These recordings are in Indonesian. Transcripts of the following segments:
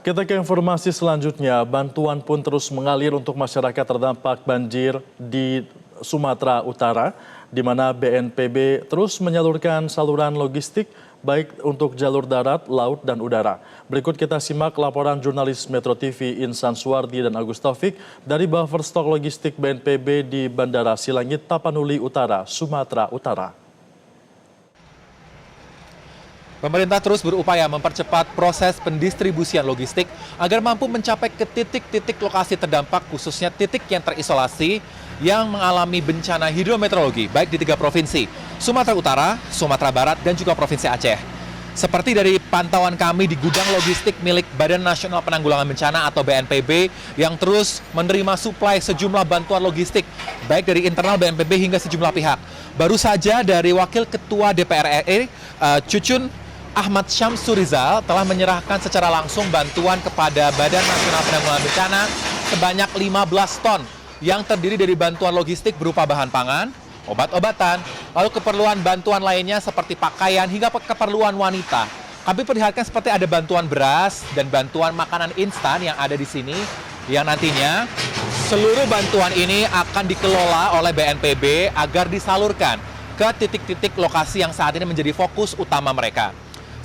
Kita ke informasi selanjutnya, bantuan pun terus mengalir untuk masyarakat terdampak banjir di Sumatera Utara, di mana BNPB terus menyalurkan saluran logistik baik untuk jalur darat, laut, dan udara. Berikut kita simak laporan jurnalis Metro TV Insan Suwardi dan Agus Taufik dari buffer stok logistik BNPB di Bandara Silangit, Tapanuli Utara, Sumatera Utara. Pemerintah terus berupaya mempercepat proses pendistribusian logistik agar mampu mencapai ke titik-titik lokasi terdampak, khususnya titik yang terisolasi yang mengalami bencana hidrometeorologi, baik di 3 provinsi, Sumatera Utara, Sumatera Barat, dan juga Provinsi Aceh. Seperti dari pantauan kami di gudang logistik milik Badan Nasional Penanggulangan Bencana atau BNPB yang terus menerima suplai sejumlah bantuan logistik, baik dari internal BNPB hingga sejumlah pihak. Baru saja dari Wakil Ketua DPR RI, Cucun Ahmad Syamsurizal telah menyerahkan secara langsung bantuan kepada Badan Nasional Penanggulangan Bencana sebanyak 15 ton yang terdiri dari bantuan logistik berupa bahan pangan, obat-obatan, lalu keperluan bantuan lainnya seperti pakaian hingga keperluan wanita. Kami perlihatkan seperti ada bantuan beras dan bantuan makanan instan yang ada di sini yang nantinya seluruh bantuan ini akan dikelola oleh BNPB agar disalurkan ke titik-titik lokasi yang saat ini menjadi fokus utama mereka.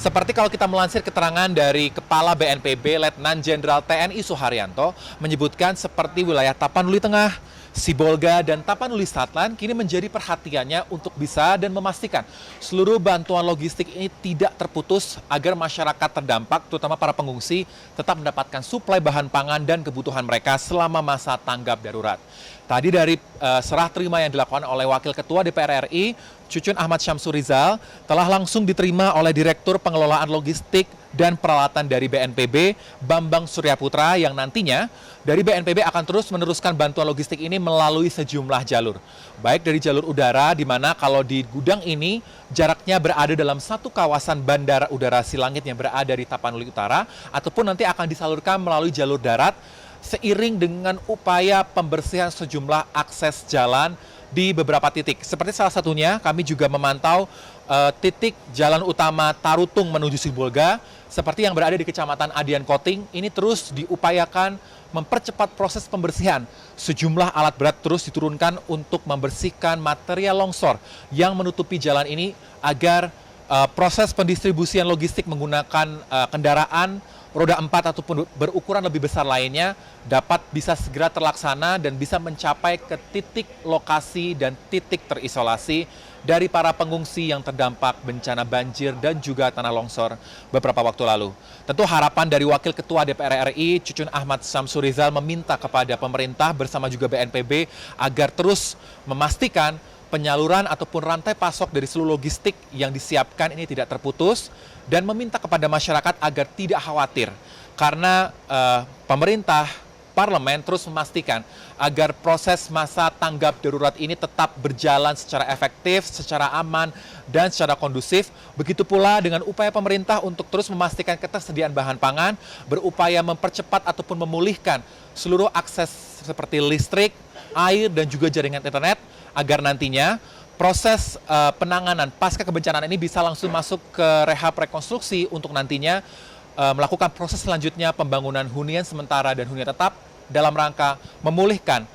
Seperti kalau kita melansir keterangan dari Kepala BNPB Letnan Jenderal TNI Suharyanto menyebutkan seperti wilayah Tapanuli Tengah, Sibolga, dan Tapanuli Selatan kini menjadi perhatiannya untuk bisa dan memastikan seluruh bantuan logistik ini tidak terputus agar masyarakat terdampak, terutama para pengungsi, tetap mendapatkan suplai bahan pangan dan kebutuhan mereka selama masa tanggap darurat. Tadi dari serah terima yang dilakukan oleh Wakil Ketua DPR RI, Cucun Ahmad Syamsurizal, telah langsung diterima oleh Direktur Pengelolaan Logistik dan Peralatan dari BNPB, Bambang Suryaputra, yang nantinya dari BNPB akan terus meneruskan bantuan logistik ini melalui sejumlah jalur. Baik dari jalur udara, di mana kalau di gudang ini jaraknya berada dalam satu kawasan Bandara Udara Silangit yang berada di Tapanuli Utara, ataupun nanti akan disalurkan melalui jalur darat, seiring dengan upaya pembersihan sejumlah akses jalan di beberapa titik. Seperti salah satunya, kami juga memantau titik jalan utama Tarutung menuju Sibolga, seperti yang berada di Kecamatan Adian Koting, ini terus diupayakan mempercepat proses pembersihan. Sejumlah alat berat terus diturunkan untuk membersihkan material longsor yang menutupi jalan ini agar proses pendistribusian logistik menggunakan kendaraan roda 4 ataupun berukuran lebih besar lainnya dapat bisa segera terlaksana dan bisa mencapai ke titik lokasi dan titik terisolasi dari para pengungsi yang terdampak bencana banjir dan juga tanah longsor beberapa waktu lalu. Tentu harapan dari Wakil Ketua DPR RI, Cucun Ahmad Syamsurizal, meminta kepada pemerintah bersama juga BNPB agar terus memastikan penyaluran ataupun rantai pasok dari seluruh logistik yang disiapkan ini tidak terputus, dan meminta kepada masyarakat agar tidak khawatir karena pemerintah, parlemen terus memastikan agar proses masa tanggap darurat ini tetap berjalan secara efektif, secara aman, dan secara kondusif. Begitu pula dengan upaya pemerintah untuk terus memastikan ketersediaan bahan pangan, berupaya mempercepat ataupun memulihkan seluruh akses seperti listrik, air, dan juga jaringan internet, agar nantinya proses penanganan pasca kebencanaan ini bisa langsung masuk ke rehab rekonstruksi untuk nantinya melakukan proses selanjutnya pembangunan hunian sementara dan hunian tetap dalam rangka memulihkan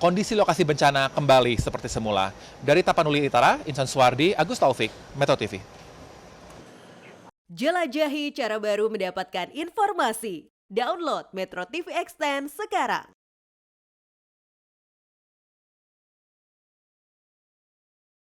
kondisi lokasi bencana kembali seperti semula. Dari Tapanuli Utara, Insan Suwardi, Agus Taufik, Metro TV. Jelajahi cara baru mendapatkan informasi. Download Metro TV Extend sekarang.